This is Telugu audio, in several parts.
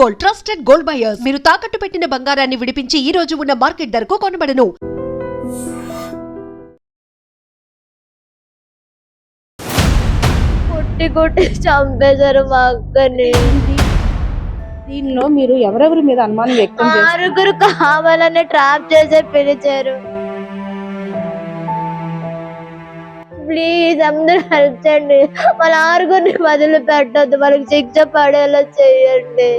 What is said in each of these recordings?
Gold, trusted gold buyers. మీరు తాకట్టు పెట్టిన బంగారాన్ని విడిపించి ఈ రోజు ఉన్న మార్కెట్ ధరకు కొనబడను. కొట్టి చంపేశారు మా అక్కని. దీనిలో మీరు ఎవరెవరి మీద అనుమానం వ్యక్తం చేస్తారు? 6 కావాలనే ట్రాప్ చేసే పిలిచారు. ప్లీజ్ అందరూ హెల్ప్ చేయండి. వాళ్ళ 6 వదిలి పెట్టద్దు, వాళ్ళకి శిక్ష పడేలా చేయండి.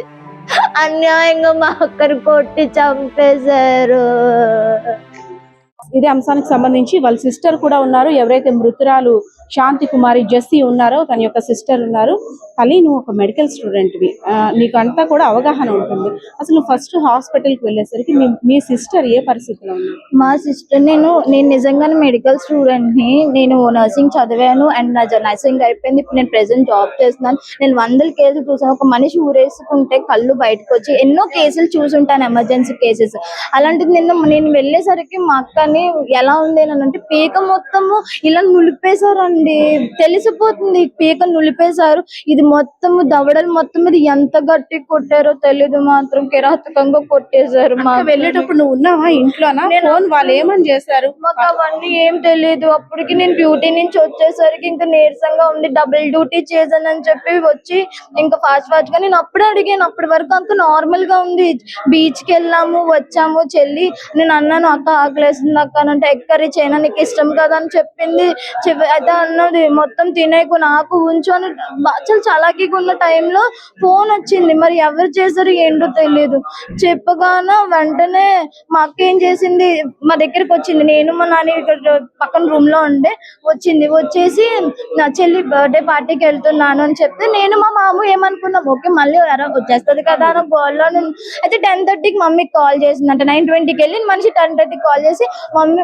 అన్యాయంగా మా అక్కని కొట్టి చంపేశారు. ఇదే అంశానికి సంబంధించి వాళ్ళ సిస్టర్ కూడా ఉన్నారు. ఎవరైతే మృతురాలు శాంతి కుమారి జెస్సీ ఉన్నారో తన యొక్క సిస్టర్ ఉన్నారు. తల్లి, నువ్వు ఒక మెడికల్ స్టూడెంట్వి, నీకు అంతా కూడా అవగాహన ఉంటుంది. అసలు ఫస్ట్ హాస్పిటల్కి వెళ్ళేసరికి మీ సిస్టర్ ఏ పరిస్థితిలో ఉన్నారు? మా సిస్టర్ నేను నిజంగానే మెడికల్ స్టూడెంట్ని. నేను నర్సింగ్ చదివాను అండ్ నా నర్సింగ్ అయిపోయింది. ఇప్పుడు నేను ప్రెసెంట్ జాబ్ చేస్తున్నాను. నేను 100 కేసులు చూసాను. ఒక మనిషి ఊరేసుకుంటే కళ్ళు బయటకు వచ్చి ఎన్నో కేసులు చూసుంటాను, ఎమర్జెన్సీ కేసెస్. అలాంటిది నేను వెళ్ళేసరికి మా అక్కని ఎలా ఉంది అంటే పీక మొత్తము ఇలా నులిపేశారండి. తెలిసిపోతుంది పీక నులిపేశారు. ఇది మొత్తము దవడలు మొత్తం మీద ఎంత గట్టి కొట్టారో తెలీదు, మాత్రం కిరాతకంగా కొట్టేశారు. మా వెళ్ళేటప్పుడు నువ్వు ఉన్నావా ఇంట్లోనా? ఫోన్ వాళ్ళు ఏమని చేశారు? మాకు అవన్నీ ఏం తెలియదు. అప్పటికి నేను డ్యూటీ నుంచి వచ్చేసరికి ఇంకా నీరసంగా ఉంది, డబుల్ డ్యూటీ చేశానని చెప్పి వచ్చి ఇంకా ఫాస్ట్ గా నేను అప్పుడే అడిగాను. అప్పటి వరకు అంత నార్మల్ గా ఉంది. బీచ్ కి వెళ్ళాము, వచ్చాము. చెల్లి నేను అన్నాను, అక్క ఆకలేస్తుంది అక్క అంటే, ఎక్కరి చేయనా నీకు ఇష్టం కదా అని చెప్పింది. అయితే అన్నది మొత్తం తినేకు నాకు ఉంచు అని. చాలా చలాకీగా ఉన్న టైంలో ఫోన్ వచ్చింది. మరి ఎవరు చేశారు ఏంటో తెలియదు. చెప్పగానే వెంటనే మా అక్క ఏం చేసింది, మా దగ్గరికి వచ్చింది. నేను మా నాన్న ఇక్కడ పక్కన రూమ్ లో ఉండే వచ్చేసి నా చెల్లి బర్త్డే పార్టీకి వెళ్తున్నాను అని చెప్తే నేను మా మామ ఏమనుకున్నాం, ఓకే మళ్ళీ వచ్చేస్తుంది కదా అని గోల్లో. అయితే 10:30కి మమ్మీకి కాల్ చేసిందంట. 9:20కి వెళ్ళి మనిషి 10:30కి కాల్ చేసి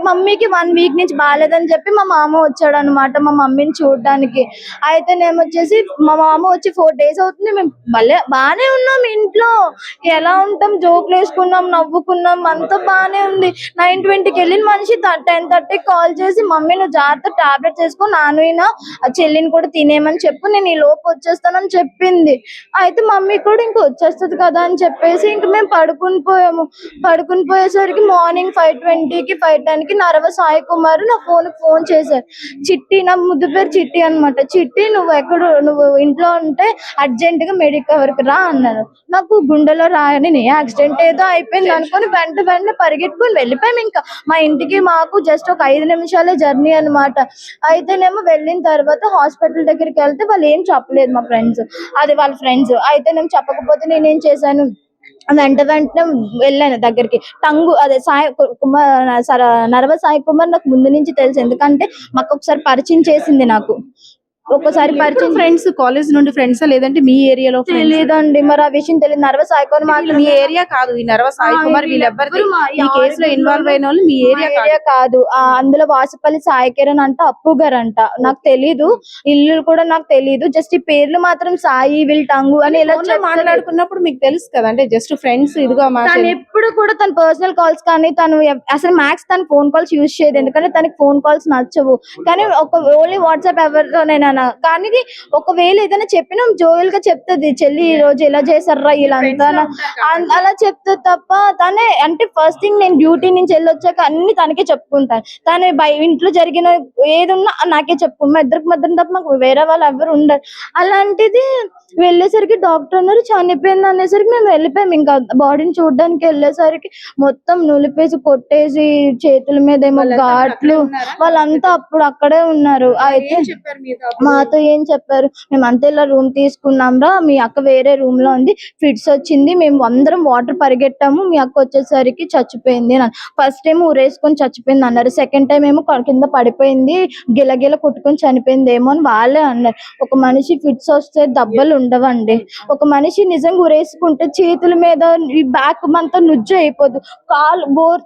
మమ్మీకి 1 వీక్ నుంచి బాగాలేదని చెప్పి మా మామ వచ్చాడు అనమాట మా మమ్మీని చూడడానికి. అయితే నేను వచ్చేసి మా మామ వచ్చి 4 days అవుతుంది. మేము బాగానే ఉన్నాం ఇంట్లో. ఎలా ఉంటాం, జోకులు వేసుకున్నాం, నవ్వుకున్నాం, అంతా బాగానే ఉంది. 9:20కి వెళ్ళిన మనిషి 10:30కి కాల్ చేసి మమ్మీ నువ్వు జాగ్రత్త టాబ్లెట్స్ వేసుకో, నాన్న ఆ చెల్లిని కూడా తినేయమని చెప్పు, నేను ఈ లోపు వచ్చేస్తానని చెప్పింది. అయితే మమ్మీ కూడా ఇంకా వచ్చేస్తుంది కదా అని చెప్పేసి ఇంక మేము పడుకుని పోయేసరికి మార్నింగ్ 5:20కి 5:10కి నరవ సాయి కుమార్ నా ఫోన్ చేశారు. చిట్టి, నా ముద్దు పేరు చిట్టి అనమాట. చిట్టి నువ్వు ఇంట్లో ఉంటే అర్జెంట్ గా మెడికల్ కి రా అన్నారు. నాకు గుండెలో రాయని యాక్సిడెంట్ ఏదో అయిపోయింది అనుకుని వెంటనే పరిగెట్టుకుని వెళ్ళిపోయాం. ఇంకా మా ఇంటికి మాకు జస్ట్ ఒక 5 నిమిషాలే జర్నీ అనమాట. అయితేనేమో వెళ్ళిన తర్వాత హాస్పిటల్ దగ్గరికి వెళ్తే వాళ్ళు ఏం చెప్పలేదు మా ఫ్రెండ్స్. అది వాళ్ళ ఫ్రెండ్స్. అయితే నేను చెప్పకపోతే నేనేం చేశాను, వెంటనే వెళ్ళాను దగ్గరికి. అదే నరవ సాయి కుమార్ నాకు ముందు నుంచి తెలుసు. ఎందుకంటే మాకు ఒకసారి పరిచయం చేసింది. నాకు ఒకసారి పరిచయం. ఫ్రెండ్స్ కాలేజ్ నుండి ఫ్రెండ్స్ లేదంటే మీ ఏరియాలో? తెలియదండి, మరి ఆ విషయం తెలియదు. నరవ సాయి కుమార్ మీ ఏరియా కాదు, ఈ నరవ సాయి కుమార్ వీళ్ళెవ్వరు ఈ కేసులో ఇన్వాల్వ్ అయిన వాళ్ళు మీ ఏరియా కాదు. అందులో వాసుపల్లి సాయి కిరణ్ అంట, అప్పు గారు అంట. నాకు తెలీదు, ఇల్లు కూడా నాకు తెలీదు. జస్ట్ ఈ పేర్లు మాత్రం సాయి వీల్ టంగు అని ఇలా మాట్లాడుకున్నప్పుడు మీకు తెలుసు కదా, అంటే జస్ట్ ఫ్రెండ్స్. ఇదిగో తను ఎప్పుడు కూడా తన పర్సనల్ కాల్స్ కానీ తను అసలు మ్యాక్స్ తన ఫోన్ కాల్స్ యూజ్ చేయదు. ఎందుకంటే తనకి ఫోన్ కాల్స్ నచ్చవు. కానీ ఓన్లీ వాట్సాప్ ఎవరితోనైనా. కానీ ఒకవేళ ఏదైనా చెప్పినా జోయల్ గా చెప్తుంది, చెల్లి ఈ రోజు ఇలా చేశారా వీళ్ళంతా అలా చెప్తుంది తప్ప తనే అంటే ఫస్ట్ థింగ్ నేను డ్యూటీ నుంచి వెళ్ళొచ్చాక అన్ని తనకే చెప్పుకుంటాను. తను ఇంట్లో జరిగిన ఏది ఉన్నా నాకే చెప్పుకుంటా. ఇద్దరికి మధ్య తప్ప మాకు వేరే వాళ్ళు ఎవరు ఉండరు. అలాంటిది వెళ్ళేసరికి డాక్టర్ అన్నారు చనిపోయింది అనేసరికి మేము వెళ్ళిపోయాం. ఇంకా బాడీని చూడడానికి వెళ్ళేసరికి మొత్తం నులిపేసి కొట్టేసి చేతుల మీద ఏమో ఘాట్లు. వాళ్ళంతా అప్పుడు అక్కడే ఉన్నారు. అయితే మాతో ఏం చెప్పారు, మేము అంతా ఇలా రూమ్ తీసుకున్నాం రా, మీ అక్క వేరే రూమ్ లో ఉంది, ఫిట్స్ వచ్చింది, మేము అందరం వాటర్ పరిగెట్టాము, మీ అక్క వచ్చేసరికి చచ్చిపోయింది. ఫస్ట్ టైం ఊరేసుకొని చచ్చిపోయింది అన్నారు. సెకండ్ టైం ఏమో కడుపు పడిపోయింది, గిలగిల కొట్టుకొని చనిపోయింది ఏమో అని వాళ్ళే అన్నారు. ఒక మనిషి ఫిట్స్ వస్తే దెబ్బలు ఉండవండి. ఒక మనిషి నిజంగా ఊరేసుకుంటే చేతుల మీద ఈ బ్యాక్ అంతా నుజ్జు అయిపోదు,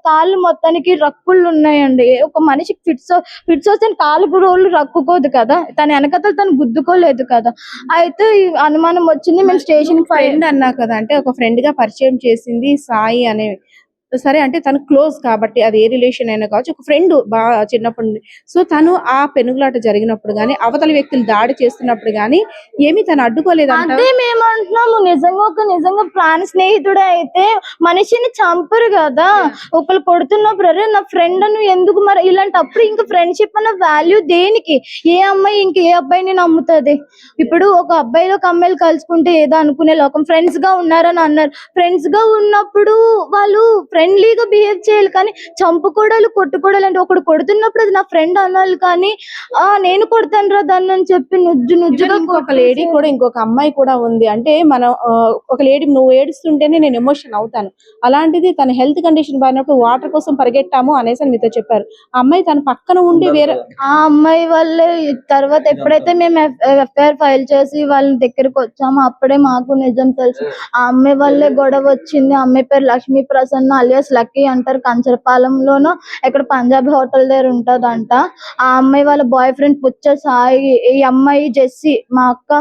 కాళ్ళు మొత్తానికి రక్కులు ఉన్నాయండి. ఒక మనిషికి ఫిట్స్ వస్తే కాలు రోళ్ళు రక్కుకోదు కదా, తన వెనకతలు తను గుద్దుకోలేదు కదా. అయితే అనుమానం వచ్చింది. మేము స్టేషన్ ఫ్రెండ్ అన్నా కదా, అంటే ఒక ఫ్రెండ్ గా పరిచయం చేసింది సాయి అనే సరే అంటే తను క్లోజ్ కాబట్టి అది ఏ రిలేషన్ అయినా కావచ్చు, ఒక ఫ్రెండ్ బాగా చిన్నప్పటి నుండి. సో తను ఆ పెనుగులాట జరిగినప్పుడు గానీ, అవతల వ్యక్తులు దాడి చేస్తున్నప్పుడు గానీ ఏమీ తను అడ్డుకోలేదంట. అదే మేము అంటున్నాము. నిజంగా ప్రాణ స్నేహితుడే అయితే మనిషిని చంపరు కదా. ఒకళ్ళు కొడుతున్నప్పుడు అరే నా ఫ్రెండ్ నువ్వు ఎందుకు మరి ఇలాంటప్పుడు ఇంకా ఫ్రెండ్షిప్ అన్న వాల్యూ దేనికి? ఏ అమ్మాయి ఇంక ఏ అబ్బాయిని నమ్ముతుంది? ఇప్పుడు ఒక అబ్బాయిలు ఒక అమ్మాయిలు కలుసుకుంటే ఏదో అనుకునే లోకం. ఫ్రెండ్స్ గా ఉన్నారని అన్నారు. ఫ్రెండ్స్ గా ఉన్నప్పుడు వాళ్ళు ఫ్రెండ్లీగా బిహేవ్ చేయాలి కానీ చంపుకోవడాలు కొట్టుకోవడాలు అంటే ఒకడు కొడుతున్నప్పుడు అది నా ఫ్రెండ్ అనాలి కానీ నేను కొడతాను రా దాన్ని అని చెప్పి నుజ్జుగా ఇంకొక లేడీ కూడా ఇంకొక అమ్మాయి కూడా ఉంది. అంటే మనం ఒక లేడీ నువ్వు ఏడుస్తుంటేనే నేను ఎమోషన్ అవుతాను, అలాంటిది తన హెల్త్ కండిషన్ బారినప్పుడు వాటర్ కోసం పరిగెట్టాము అనేసి అని మీతో చెప్పారు. ఆ అమ్మాయి తన పక్కన ఉండి వేరే ఆ అమ్మాయి వాళ్ళే తర్వాత ఎప్పుడైతే మేము ఎఫ్ఐఆర్ ఫైల్ చేసి వాళ్ళ దగ్గరికి వచ్చామో అప్పుడే మాకు నిజం తెలుసు. ఆ అమ్మాయి వాళ్ళే గొడవ వచ్చింది. ఆ అమ్మాయి పేరు లక్ష్మీ ప్రసన్న అలియాస్ లక్కీ అంటారు. కంచరపాలెంలోనో ఎక్కడ పంజాబీ హోటల్ దగ్గర ఉంటదంట. ఆ అమ్మాయి వాళ్ళ బాయ్ ఫ్రెండ్ పుచ్చ సాయి, ఈ అమ్మాయి జెస్సీ మా అక్క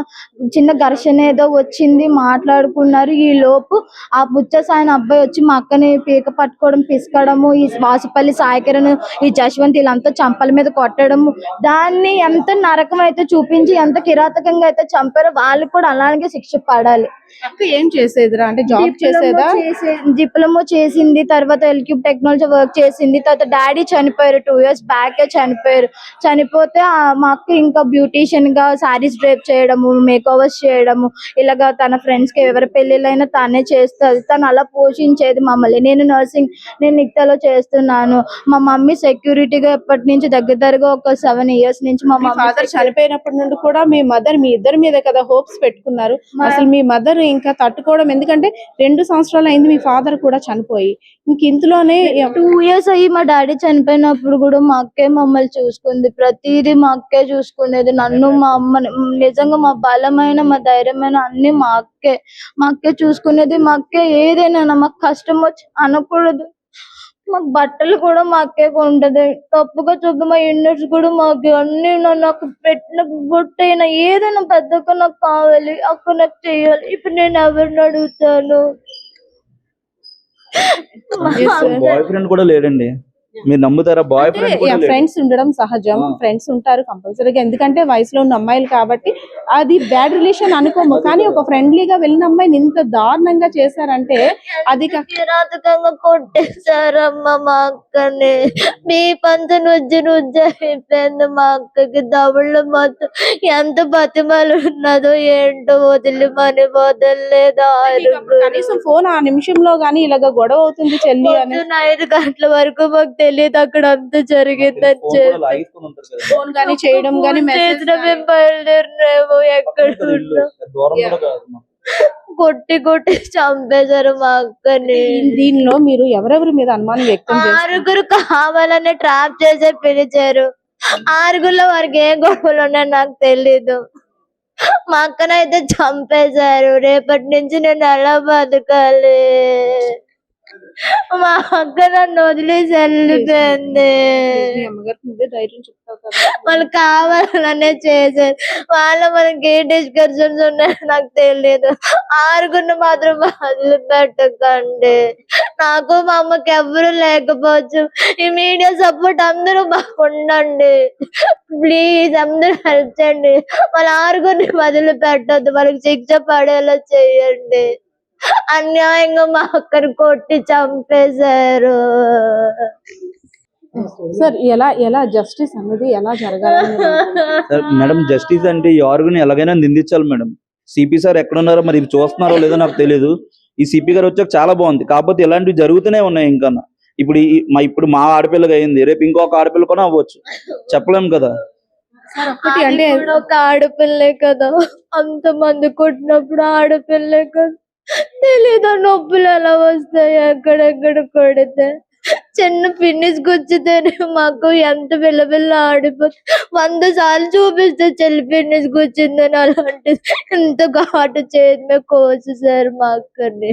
చిన్న ఘర్షణ ఏదో వచ్చింది, మాట్లాడుకున్నారు. ఈ లోపు ఆ పుచ్చ సాయిని అబ్బాయి వచ్చి మా అక్కని పీక పట్టుకోవడం, పిసకడము, ఈ వాసుపల్లి సాయికిరణ్, ఈ జశ్వంత్ వీళ్ళంతా చంపల మీద కొట్టడము, దాన్ని ఎంత నరకం అయితే చూపించి ఎంత కిరాతకంగా అయితే చంపారో వాళ్ళకి కూడా అలాగే శిక్ష పడాలి. అక్క ఏం చేసేదిరా అంటే జాబ్ చేసేదా? డిప్లొమా చేసింది, తర్వాత ఎల్క్యూబ్ టెక్నాలజీ వర్క్ చేసింది. తర్వాత డాడీ చనిపోయారు, 2 years బ్యాక్ చనిపోయారు. చనిపోతే మా అక్క ఇంకా బ్యూటీషియన్ గా సారీస్ డ్రేప్ చేయడము, మేక్ ఓవర్స్ చేయడము, ఇలాగా తన ఫ్రెండ్స్ కి ఎవరి పెళ్లిళ్ళైనా తనే చేస్తుంది. తను అలా పోషించేది మమ్మల్ని. నేను నిక్తాలో చేస్తున్నాను. మా మమ్మీ సెక్యూరిటీగా ఎప్పటి నుంచి దగ్గరగా ఒక 7 years నుంచి మా ఫాదర్ చనిపోయినప్పటి నుండి కూడా మీ ఇద్దరి మీద కదా హోప్స్ పెట్టుకున్నారు. అసలు మీ మదర్ ఇంకా తట్టుకోవడం, ఎందుకంటే 2 సంవత్సరాలు అయింది మీ ఫాదర్ కూడా చనిపోయి, ఇంక ఇంతలోనే 2 years అయ్యి మా డాడీ చనిపోయినప్పుడు కూడా మా అక్కే మమ్మల్ని చూసుకుంది. ప్రతిదీ మా అక్కే చూసుకునేది. నన్ను మా అమ్మని నిజంగా మా బలమైన మా ధైర్యమైన అన్ని మా అక్కే చూసుకునేది. మా అక్కే ఏదైనా మాకు కష్టం వచ్చి అనకూడదు. మాకు బట్టలు కూడా మా అక్కే కొంటది. తప్పుగా చూపు మా ఇన్నర్స్ కూడా మాకు అన్ని నాకు పెట్టిన బొట్టైనా ఏదైనా పెద్దగా నాకు కావాలి, అక్క నాకు చెయ్యాలి. ఇప్పుడు నేను ఎవరిని అడుగుతాను? బాయ్ ఫ్రెండ్ కూడా లేడండి, మీరు నమ్ముతారా? బాయ్ ఫ్రెండ్ కూడా లేడు. ఫ్రెండ్స్ ఉండడం సహజం, ఫ్రెండ్స్ ఉంటారు కంపల్సరీగా, ఎందుకంటే వయసులో ఉన్న అమ్మాయిలు కాబట్టి అది బ్యాడ్ రిలేషన్ అనుకోము. కానీ ఒక ఫ్రెండ్లీగా వెళ్ళిన అమ్మాయిని ఇంత దారుణంగా చేశారంటే అది కిరాతకంగా కొట్టేశారమ్మా మా అక్కని. మీ పంచ నుజ్జు అయిపోయింది. మా అక్కకి దవళ్ళు మొత్తం ఎంత బతిమలు ఉన్నదో ఏంటో వదిలిమని వదలలేదు. కనీసం ఫోన్ ఆ నిమిషంలో గానీ ఇలాగ గొడవ అవుతుంది చెల్లి అని 5 గంటల వరకు మాకు తెలియదు అక్కడ అంత జరిగిందని ఫోన్ కూడా చెప్పి. లాగేసుకొని ఉంటారు కదా. ఫోన్ గానీ చేయడం గానీ మెసేజ్ మేము బయలుదేరినాము. ఎక్కడ పక్కన ఇల్లు, దూరం కూడా కాదు మాకు. కొట్టి చంపేశారు మా అక్కని. దీనిలో మీరు ఎవరెవరి మీద అనుమానం వ్యక్తం చేస్తారు? 6 కావాలనే ట్రాప్ చేసే పిలిచారు. 6 వారికి ఏం గొడవలు ఉన్నాయో నాకు తెలీదు. మా అక్కనైతే చంపేశారు. రేపటి నుంచి నేను ఎలా బతకాలి? మా అక్క నన్ను వదిలేసి వెళ్ళిపోయింది. మీ అమ్మగారికి నువ్వే ధైర్యం చెప్తావు కదా. వాళ్ళు కావాలనే చేశారు. మనకి ఏ డిస్కషన్స్ ఉన్నాయో నాకు తెలియదు. 6 మాత్రం వదిలిపెట్టకండి. నాకు మా అమ్మకి ఎవరు లేకపోవచ్చు. ఈ మీడియా సపోర్ట్ అందరూ బాగుండండి. ప్లీజ్ అందరూ హెల్ప్ చేయండి. వాళ్ళ 6 వదిలిపెట్టద్దు. వాళ్ళకి శిక్ష పడేలా చేయండి. అన్యాయంగా మా అక్కని కొట్టి చంపేశారు. సార్ ఎలా జస్టిస్ అనేది ఎలా జరగాలని సార్, మేడం జస్టిస్ అంటే ఈ ఆర్గన్ ఎలాగైనా నిందించాలి మేడం. సిపి సార్ ఎక్కడున్నారో మరి చూస్తున్నారో లేదో నాకు తెలియదు. ఈ సిపి గారు వచ్చాక చాలా బాగుంది. కాకపోతే ఇలాంటివి జరుగుతూనే ఉన్నాయి. ఇంకా ఇప్పుడు మా ఆడపిల్లగా అయింది, రేపు ఇంకొక ఆడపిల్ల కూడా అవ్వచ్చు, చెప్పలేము కదా. అంటే ఒక ఆడపిల్లే కదా, అంత మంది కొట్టినప్పుడు ఆడపిల్లే కదా, తెలీదు నొప్పులు ఎలా వస్తాయి ఎక్కడెక్కడ కొడితే. చిన్న ఫినిష్ గుచ్చితేనే మాకు ఎంత బిల్లబిల్ల ఆడిపోతుంది. 100 సార్లు చూపిస్తే చెల్లి ఫినిష్ గుచ్చిందని. అలాంటిది ఎంత ఘాటు చేయడమే కోసేసారు మా అక్కని.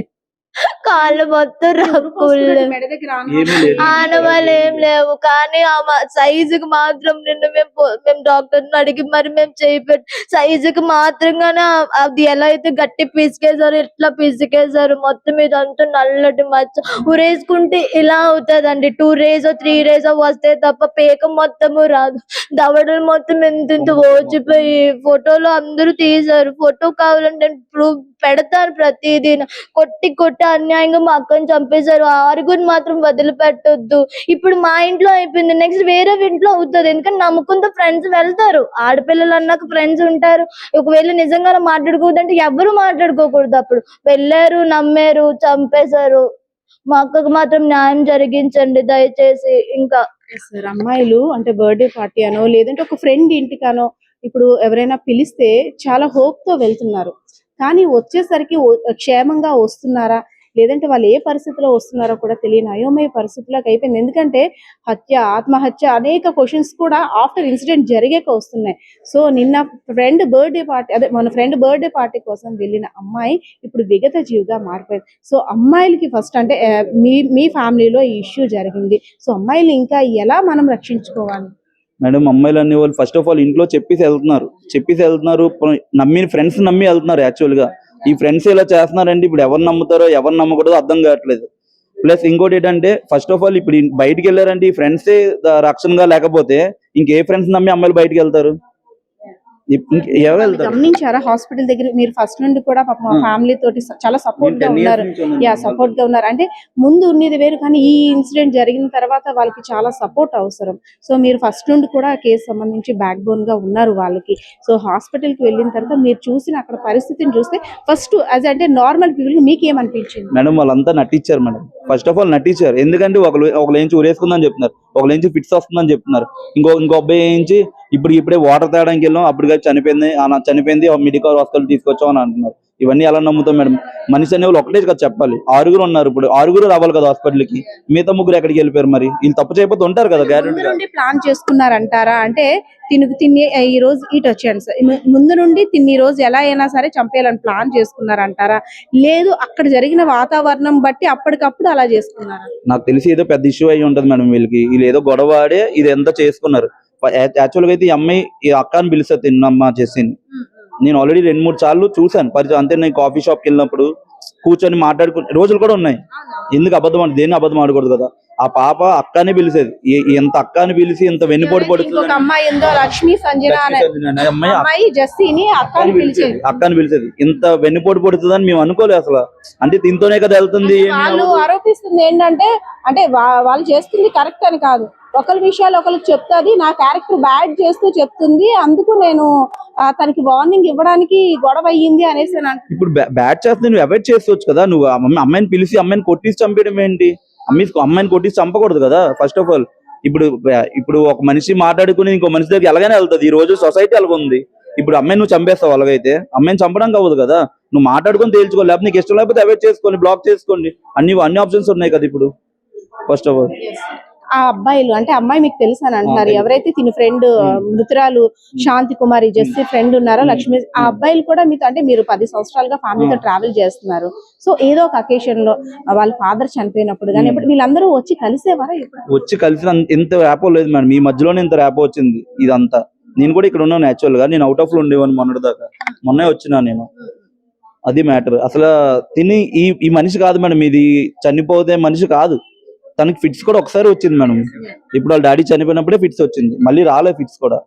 కాళ్ళు మొత్తం రక్కులు మెడ దగ్గర ఏమీ లేదు. ఆనవాళ్ళు ఏం లేవు, కానీ ఆ సైజుకి మాత్రం నిన్న మేము డాక్టర్ అడిగి మరి మేము చేయిపెట్టి సైజుకి మాత్రంగానే అది ఎలా అయితే గట్టి పిసికేసారు ఇట్లా పిసికేసారు, మొత్తం ఇదంతా నల్లటి మచ్చ ఉరేసుకుంటే ఇలా అవుతుందండి. 2 days 3 days వస్తే తప్ప పేక మొత్తము రాదు. దవడలు మొత్తం ఎంత ఓచిపోయి ఫోటోలో అందరూ తీశారు. ఫోటో కావాలంటే ప్రూఫ్ పెడతారు ప్రతిదీ. కొట్టి అన్యాయంగా మా అక్కని చంపేశారు. 6 మాత్రం వదిలిపెట్టొద్దు. ఇప్పుడు మా ఇంట్లో అయిపోయింది, నెక్స్ట్ వేరే ఇంట్లో అవుతుంది. ఎందుకంటే నమ్ముకుంటూ ఫ్రెండ్స్ వెళ్తారు, ఆడపిల్లలు అన్నాక ఫ్రెండ్స్ ఉంటారు. ఒకవేళ నిజంగా మాట్లాడుకోవద్దంటే ఎవరు మాట్లాడుకోకూడదు. అప్పుడు వెళ్ళారు, నమ్మారు, చంపేశారు. మా అక్కకు మాత్రం న్యాయం జరిగించండి దయచేసి. ఇంకా సార్ అమ్మాయిలు అంటే బర్త్డే పార్టీ అనో లేదంటే ఒక ఫ్రెండ్ ఇంటికనో ఇప్పుడు ఎవరైనా పిలిస్తే చాలా హోప్ తో వెళ్తున్నారు, కానీ వచ్చేసరికి క్షేమంగా వస్తున్నారా లేదంటే వాళ్ళు ఏ పరిస్థితిలో వస్తున్నారో కూడా తెలియని అయోమయ పరిస్థితిలోకి అయిపోయింది. ఎందుకంటే ఆత్మహత్య అనేక క్వశ్చన్స్ కూడా ఆఫ్టర్ ఇన్సిడెంట్ జరిగాక వస్తున్నాయి. సో నిన్న మన ఫ్రెండ్ బర్త్డే పార్టీ కోసం వెళ్ళిన అమ్మాయి ఇప్పుడు విగత జీవిగా మారిపోయింది. సో అమ్మాయిలకి ఫస్ట్ అంటే మీ ఫ్యామిలీలో ఈ ఇష్యూ జరిగింది, సో అమ్మాయిలు ఇంకా ఎలా మనం రక్షించుకోవాలి? మేడం అమ్మాయిలు అనే వాళ్ళు ఫస్ట్ ఆఫ్ ఆల్ ఇంట్లో చెప్పేసి వెళ్తున్నారు, నమ్మిన ఫ్రెండ్స్ నమ్మి వెళ్తున్నారు. యాక్చువల్ గా ఈ ఫ్రెండ్స్ ఇలా చేస్తున్నారంటే ఇప్పుడు ఎవరు నమ్ముతారో ఎవరు నమ్మకూడదో అర్థం కావట్లేదు. ప్లస్ ఇంకోటి ఏంటంటే ఫస్ట్ ఆఫ్ ఆల్ ఇప్పుడు బయటికి వెళ్ళారంటే ఈ ఫ్రెండ్సే రక్షణగా లేకపోతే ఇంకే ఫ్రెండ్స్ నమ్మి అమ్మాయిలు బయటికి వెళ్తారు? ఎవరు వెళ్తారు? గమనించారా హాస్పిటల్ దగ్గర మీరు ఫస్ట్ నుండి కూడా పాప మా ఫ్యామిలీ తోటి చాలా సపోర్ట్ గా ఉన్నారు. సపోర్ట్ గా ఉన్నారు అంటే ముందు ఉన్నది వేరు, కానీ ఈ ఇన్సిడెంట్ జరిగిన తర్వాత వాళ్ళకి చాలా సపోర్ట్ అవసరం. సో మీరు ఫస్ట్ నుండి కూడా కేసు సంబంధించి బ్యాక్ బోన్ గా ఉన్నారు వాళ్ళకి. సో హాస్పిటల్ కి వెళ్ళిన తర్వాత మీరు చూసిన అక్కడ పరిస్థితిని చూస్తే ఫస్ట్ అంటే నార్మల్ పీపుల్ మీకు ఏమనిపించింది? మేడం వాళ్ళంతా నటించారు మేడం. ఫస్ట్ ఆఫ్ ఆల్ నటించారు. ఎందుకంటే ఒకళ్ళు ఏంచి ఊరేసుకుందని చెప్తున్నారు, ఒకళ్ళు ఏంచి ఫిట్స్ వస్తుందని చెప్తున్నారు, ఇంకో అబ్బాయి ఏంచి ఇప్పుడే వాటర్ తాగడానికి వెళ్ళాం అప్పుడు చనిపోయింది మెడికల్ హాస్పిటల్ తీసుకొచ్చాం అని అంటున్నారు. ఇవన్నీ ఎలా నమ్ముతాం మేడం? మనిషి అనే వాళ్ళు ఒకటే కదా చెప్పాలి. 6 ఉన్నారు, ఇప్పుడు 6 రావాలి కదా హాస్పిటల్ కి, మిగతా 3 ఎక్కడికి వెళ్ళిపోయారు? మరి వీళ్ళు తప్పు చేయకపోతే ఉంటారు కదా గ్యారెంటీ. ప్లాన్ చేసుకున్నారంటారా? అంటే తిని ఈ రోజు ఇటు వచ్చాను సార్, ముందు నుండి ఈ రోజు ఎలా అయినా సరే చంపేయాలని ప్లాన్ చేసుకున్నారంటారా, లేదు అక్కడ జరిగిన వాతావరణం బట్టి అప్పటికప్పుడు అలా చేసుకున్నారా? నాకు తెలిసి ఏదో పెద్ద ఇష్యూ అయి ఉంటది మేడం వీళ్ళు ఏదో గొడవ ఆడే ఇది ఎంత చేసుకున్నారు. యాక్చువల్ గా అయితే ఈ అమ్మాయి ఈ అక్కని పిలుస్తుంది తిన్నమ్మ చేసింది. నేను ఆల్రెడీ 2-3 సార్లు చూసాను పరిచయం. అంతే నేను కాఫీ షాప్కి వెళ్ళినప్పుడు కూర్చొని మాట్లాడుకునే రోజులు కూడా ఉన్నాయి. ఎందుకు అబద్ధం దేన్ని అబద్ధం ఆడకూడదు కదా. ఆ పాప అక్కని పిలిచేది, ఎంత అక్కని పిలిచి ఎంత వెన్నుపోటు పడుతుంది. అమ్మాయి లక్ష్మీ సంజన అమ్మాయి జస్సీని అక్కని పిలిచేది, ఇంత వెన్నుపోటు పడుతుందని మేము అనుకోలేదు అసలు. అంటే దీంతోనే కదా వెళ్తుంది. వాళ్ళు ఆరోపిస్తుంది ఏంటంటే అంటే వాళ్ళు చేస్తుంది కరెక్ట్ అని కాదు, ఒకరి విషయాలు ఒకరికి చెప్తుంది, నా క్యారెక్టర్ బ్యాడ్ చేస్తూ చెప్తుంది, అందుకు నేను తనకి వార్నింగ్ ఇవ్వడానికి గొడవ అయ్యింది అనేసి. ఇప్పుడు బ్యాడ్ చేస్తే నువ్వు అవాయిడ్ చేసుకోవచ్చు కదా. నువ్వు అమ్మాయిని పిలిచి అమ్మాయిని కొట్టిసి చంపేయడం ఏంటి? అమ్మాయిని కొట్టిసి చంపకూడదు కదా ఫస్ట్ ఆఫ్ ఆల్. ఇప్పుడు ఒక మనిషి మాట్లాడుకుని ఇంకో మనిషి దగ్గర ఎలాగైనా వెళ్తుంది. ఈ రోజు సొసైటీ అలాగ ఉంది. ఇప్పుడు అమ్మాయిని నువ్వు చంపేస్తావు, అలాగైతే అమ్మాయిని చంపడానికి అవ్వదు కదా. నువ్వు మాట్లాడుకొని తేల్చుకో, లేకపోతే నీకు ఇష్టం లేకపోతే అవాయిడ్ చేసుకోండి, బ్లాక్ చేసుకోండి. అన్ని ఆప్షన్స్ ఉన్నాయి కదా ఇప్పుడు ఫస్ట్ ఆఫ్ ఆల్. ఆ అబ్బాయిలు అంటే అమ్మాయి మీకు తెలుసు అని అంటున్నారు, ఎవరైతే తిని ఫ్రెండ్ మృతురాలు శాంతి కుమారి జస్సీ ఫ్రెండ్ ఉన్నారో లక్ష్మి, ఆ అబ్బాయిలు కూడా మీతో అంటే మీరు 10 సంవత్సరాలుగా ఫ్యామిలీతో ట్రావెల్ చేస్తున్నారు. సో ఏదో ఒక అకేషన్ లో వాళ్ళ ఫాదర్ చనిపోయినప్పుడు కానీ ఇప్పుడు వీళ్ళందరూ వచ్చి కలిసేవారా? వచ్చి కలిసిన ఇంత ర్యాపో లేదు మేడం, ఈ మధ్యలోనే ఇంత ర్యాపో వచ్చింది. ఇదంతా నేను కూడా ఇక్కడ ఉన్నాను. యాక్చువల్ గా నేను అవుట్ ఆఫ్ లో ఉండేవాను మొన్నటి దాకా, మొన్నే వచ్చినా నేను. అది మ్యాటర్. అసలు తిని ఈ మనిషి కాదు మేడం, ఇది చనిపోతే మనిషి కాదు. తనకి ఫిట్స్ కూడా ఒకసారి వచ్చింది మేడం. ఇప్పుడు వాళ్ళ డాడీ చనిపోయినప్పుడే ఫిట్స్ వచ్చింది, మళ్ళీ రాలే ఫిట్స్ కూడా.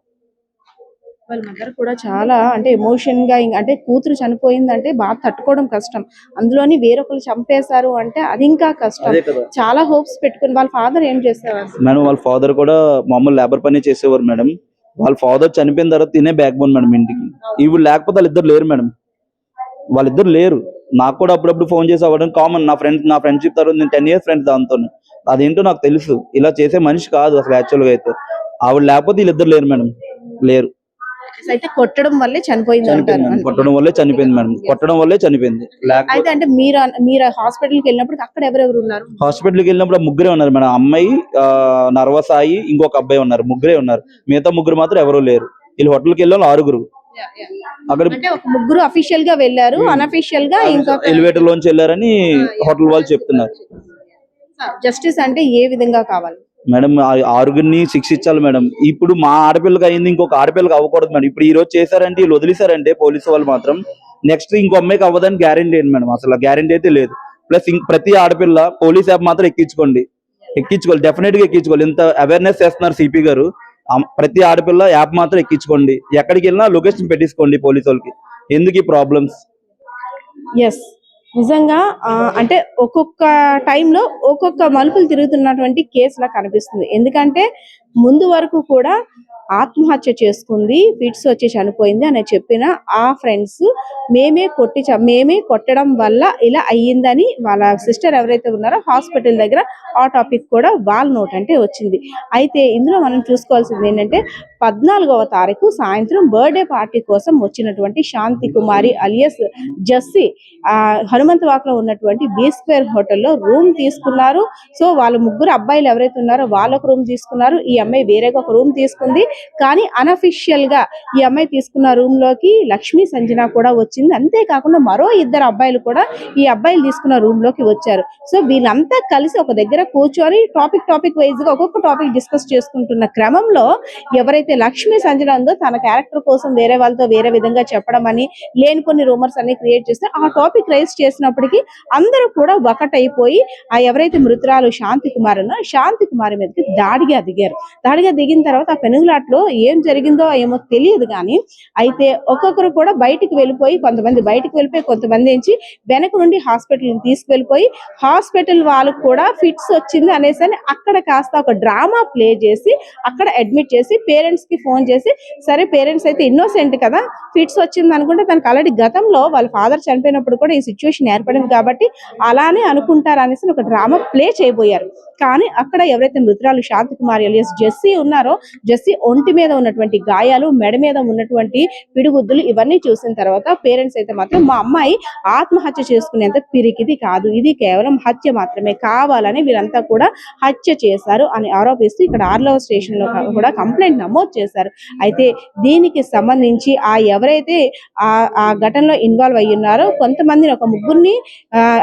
వాళ్ళ మదర్ కూడా చాలా అంటే ఎమోషన్ గా అంటే కూతురు చనిపోయిందంటే బాగా తట్టుకోవడం కష్టం, అందులోని వేరొకరు చంపేశారు అంటే అది ఇంకా కష్టం. చాలా హోప్స్ పెట్టుకుని వాళ్ళ ఫాదర్ ఏం చేసేవారు మేడం? వాళ్ళ ఫాదర్ కూడా మామూలు లేబర్ పని చేసేవారు మేడం. వాళ్ళ ఫాదర్ చనిపోయిన తర్వాత తినే బ్యాక్ బోన్ మేడం ఇంటికి. ఇవి లేకపోతే వాళ్ళిద్దరు లేరు మేడం, వాళ్ళిద్దరు లేరు. నాకు కూడా అప్పుడప్పుడు ఫోన్ చేసి అవ్వడం కామన్. నా ఫ్రెండ్షిప్ తర్వాత నేను 10 years ఫ్రెండ్స్ దాంతో. అదేంటో నాకు తెలుసు, ఇలా చేసే మనిషి కాదు అసలు యాక్చువల్ గా అయితే. ఆవిడ లేకపోతే వీళ్ళిద్దరు లేరు మేడం, లేరు. అయితే కొట్టడం వల్లే చనిపోయింది అంటారు. కొట్టడం వల్లే చనిపోయింది మేడం, కొట్టడం వల్లే చనిపోయింది. అయితే అంటే మీరు హాస్పిటల్కి వెళ్ళినప్పుడు అక్కడ ఎవరెవరు ఉన్నారు? హాస్పిటల్కి వెళ్ళినప్పుడు 3 ఉన్నారు మేడం. అమ్మాయి, నర్వసాయి, ఇంకొక అబ్బాయి ఉన్నారు. 3 ఉన్నారు. మిగతా 3 మాత్రం ఎవరూ లేరు. వీళ్ళు హోటల్కి వెళ్ళాలి 6. అక్కడ అంటే ఒక ముగ్గురు అఫీషియల్ గా వెళ్ళారు, అన్అఫీషియల్ గా ఇంకొక ఎలివేటర్ లోంచి వెళ్ళారని హోటల్ వాళ్ళు చెప్తున్నారు. జస్టిస్ అంటే ఏ విధంగా కావాలి మేడం ఆరుగురిని శిక్షించాలి మేడం. ఇప్పుడు మా ఆడపిల్లకి అయింది, ఇంకొక ఆడపిల్లకి అవ్వకూడదు మేడం. ఇప్పుడు ఈ రోజు చేశారంటే వీళ్ళు వదిలేశారంటే పోలీసు వాళ్ళు మాత్రం నెక్స్ట్ ఇంకో అమ్మాయికి అవ్వదని గ్యారెంటీ ఏంటి మేడం? అసలు గ్యారెంటీ అయితే లేదు. ప్లస్ ప్రతి ఆడపిల్ల పోలీస్ యాప్ మాత్రం ఎక్కించుకోవాలి, డెఫినెట్ గా ఎక్కించుకోవాలి. ఇంత అవేర్నెస్ చేస్తున్నారు సిపి గారు. ప్రతి ఆడపిల్ల యాప్ మాత్రం ఎక్కించుకోండి, ఎక్కడికి వెళ్ళినా లొకేషన్ పెట్టించుకోండి పోలీసు వాళ్ళకి. ఎందుకు ఈ ప్రాబ్లమ్స్? ఎస్, నిజంగా అంటే ఒక్కొక్క టైంలో ఒక్కొక్క మలుపులు తిరుగుతున్నటువంటి కేసులా కనిపిస్తుంది. ఎందుకంటే ముందు వరకు కూడా ఆత్మహత్య చేసుకుంది, ఫిట్స్ వచ్చి చనిపోయింది అని చెప్పిన ఆ ఫ్రెండ్స్ మేమే కొట్టడం వల్ల ఇలా అయ్యిందని వాళ్ళ సిస్టర్ ఎవరైతే ఉన్నారో హాస్పిటల్ దగ్గర ఆ టాపిక్ కూడా వాళ్ళ నోట్ అంటే వచ్చింది. అయితే ఇందులో మనం చూసుకోవాల్సింది ఏంటంటే 14వ తారీఖు సాయంత్రం బర్త్డే పార్టీ కోసం వచ్చినటువంటి శాంతి కుమారి అలియస్ జస్సి హనుమంతవాకలో ఉన్నటువంటి B² హోటల్లో రూమ్ తీసుకున్నారు. సో వాళ్ళ ముగ్గురు అబ్బాయిలు ఎవరైతే ఉన్నారో వాళ్ళొక రూమ్ తీసుకున్నారు, ఈ అమ్మాయి వేరేగా ఒక రూమ్ తీసుకుంది. కానీ అన్అఫీషియల్ గా ఈ అమ్మాయి తీసుకున్న రూమ్ లోకి లక్ష్మీ సంజన కూడా వచ్చింది. అంతేకాకుండా మరో 2 అబ్బాయిలు కూడా ఈ అబ్బాయిలు తీసుకున్న రూమ్ లోకి వచ్చారు. సో వీళ్ళంతా కలిసి ఒక దగ్గర కూర్చొని టాపిక్ వైజ్ గా ఒక్కొక్క టాపిక్ డిస్కస్ చేసుకుంటున్న క్రమంలో ఎవరైతే లక్ష్మీ సంజన ఉందో తన క్యారెక్టర్ కోసం వేరే వాళ్ళతో వేరే విధంగా చెప్పడం అని లేని కొన్ని రూమర్స్ అన్ని క్రియేట్ చేస్తే ఆ టాపిక్ రైజ్ చేసినప్పటికీ అందరూ కూడా ఒకటైపోయి ఆ ఎవరైతే మృతురాలు శాంతి కుమారి మీదకి దాడిగా దిగిన తర్వాత ఆ పెనుగులాట్లో ఏం జరిగిందో ఏమో తెలియదు. కానీ అయితే ఒక్కొక్కరు కూడా కొంతమంది బయటికి వెళ్ళిపోయి కొంతమంది నుంచి వెనక నుండి హాస్పిటల్ తీసుకువెళ్ళిపోయి హాస్పిటల్ వాళ్ళకు కూడా ఫిట్స్ వచ్చింది అనేసి అక్కడ కాస్త ఒక డ్రామా ప్లే చేసి అక్కడ అడ్మిట్ చేసి పేరెంట్స్ కి ఫోన్ చేసి, సరే పేరెంట్స్ అయితే ఇన్నోసెంట్ కదా, ఫిట్స్ వచ్చింది అనుకుంటే తనకు ఆల్రెడీ గతంలో వాళ్ళ ఫాదర్ చనిపోయినప్పుడు కూడా ఈ సిచ్యువేషన్ ఏర్పడింది కాబట్టి అలానే అనుకుంటారు అనేసి ఒక డ్రామా ప్లే చేయబోయారు. కానీ అక్కడ ఎవరైతే మృతురాలు శాంతి కుమారి అలియస్ జెస్సీ ఉన్నారో, జెస్సీ ఒంటి మీద ఉన్నటువంటి గాయాలు, మెడ మీద ఉన్నటువంటి పిడిగుద్దులు ఇవన్నీ చూసిన తర్వాత పేరెంట్స్ అయితే మాత్రం మా అమ్మాయి ఆత్మహత్య చేసుకునేంత పిరికిది కాదు, ఇది కేవలం హత్య మాత్రమే, కావాలని వీరంతా కూడా హత్య చేశారు అని ఆరోపిస్తూ ఇక్కడ 6వ స్టేషన్ లో కూడా కంప్లైంట్ నమోదు చేశారు. అయితే దీనికి సంబంధించి ఎవరైతే ఆ ఘటనలో ఇన్వాల్వ్ అయ్యి ఉన్నారో కొంతమందిని ఒక ముగ్గురిని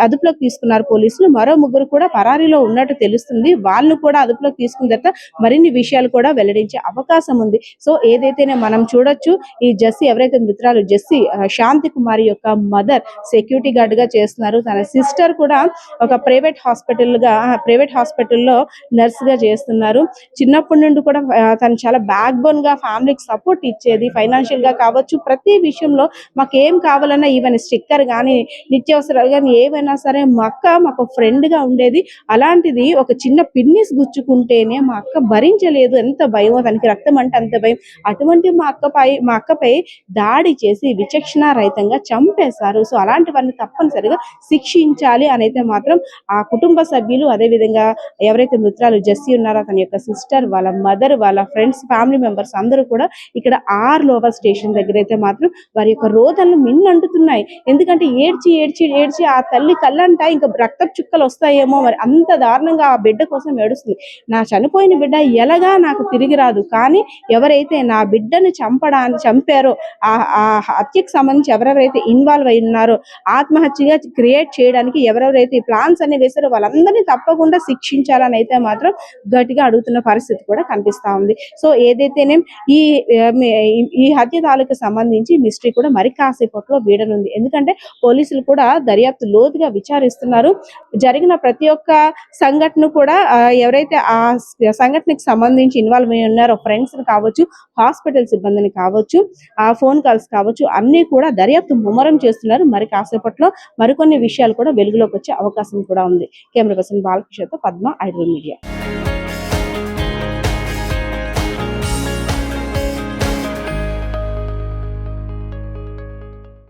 అదుపులోకి తీసుకున్నారు పోలీసులు, మరో ముగ్గురు కూడా పరారీలో ఉన్నట్టు తెలుస్తుంది. వాళ్ళను కూడా అదుపులోకి తీసుకున్న తర్వాత మరిన్ని విషయాలు కూడా వెల్లడించే అవకాశం ఉంది. సో ఏదైతేనే మనం చూడొచ్చు, ఈ జెస్సీ ఎవరైతే మృతురాలు జెస్సీ శాంతి కుమారి యొక్క మదర్ సెక్యూరిటీ గార్డ్ గా చేస్తున్నారు. తన సిస్టర్ కూడా ఒక ప్రైవేట్ హాస్పిటల్లో నర్స్ గా చేస్తున్నారు. చిన్నప్పటి నుండి కూడా తను చాలా బ్యాక్ బోన్ గా ఫ్యామిలీకి సపోర్ట్ ఇచ్చేది, ఫైనాన్షియల్ గా కావచ్చు, ప్రతి విషయంలో మాకు ఏం కావాలన్నా ఈవెన్ స్టిక్కర్ కానీ నిత్యావసరాలు కానీ ఏవైనా సరే మా అక్క మాకు ఫ్రెండ్ గా ఉండేది. అలాంటిది ఒక చిన్న పిన్నిస్ గుచ్చుకుంటేనే మా అక్క భరించలేదు, ఎంత భయం, తనకి రక్తం అంటే అంత భయం. అటువంటి మా అక్కపై దాడి చేసి విచక్షణ రహితంగా చంపేశారు. సో అలాంటివన్నీ తప్పనిసరిగా శిక్షించాలి అని అయితే మాత్రం ఆ కుటుంబ సభ్యులు, అదే విధంగా ఎవరైతే మృతురాలు జెస్సీ ఉన్నారో తన యొక్క సిస్టర్, వాళ్ళ మదర్, వాళ్ళ ఫ్రెండ్స్, ఫ్యామిలీ మెంబర్స్ అందరూ కూడా ఇక్కడ 6వ స్టేషన్ దగ్గర అయితే మాత్రం వారి యొక్క రోదనలు మిన్నంటున్నాయి. ఎందుకంటే ఏడ్చి ఆ తల్లి కళ్ళంట ఇంకా రక్తపు చుక్కలు వస్తాయేమో, మరి అంత దారుణంగా ఆ బిడ్డ కోసం ఏడుస్తుంది. నా చనిపోయిన బిడ్డ ఎలాగా నాకు తిరిగి రాదు, కానీ ఎవరైతే నా బిడ్డను చంపారో ఆ హత్యకు సంబంధించి ఎవరెవరైతే ఇన్వాల్వ్ అయి ఉన్నారో, ఆత్మహత్యగా క్రియేట్ చేయడానికి ఎవరెవరైతే ప్లాన్స్ అన్ని వేశారో వాళ్ళందరినీ తప్పకుండా శిక్షించాలని అయితే మాత్రం గట్టిగా అడుగుతున్న పరిస్థితి కూడా కనిపిస్తా ఉంది. సో ఏదైతేనే ఈ హత్య తాలూకు సంబంధించి మిస్టరీ కూడా మరి కాసేపట్లో వీడనుంది. ఎందుకంటే పోలీసులు కూడా దర్యాప్తు లోతుగా విచారిస్తున్నారు. జరిగిన ప్రతి ఒక్క సంఘటన కూడా ఎవరైతే ఆ సంఘటనకి సంబంధించి ఇన్వాల్వ్ అయి ఉన్నారో ఫ్రెండ్స్ కావచ్చు, హాస్పిటల్ సిబ్బందిని కావచ్చు, ఆ ఫోన్ కాల్స్ కావచ్చు, అన్ని కూడా దర్యాప్తు ముమ్మరం చేస్తున్నారు. మరి కాసేపట్లో మరికొన్ని విషయాలు కూడా వెలుగులోకి వచ్చే అవకాశం కూడా ఉంది. కెమెరా పర్సన్ బాలకృష్ణతో పద్మ, ఐడ్రీమ్ మీడియా.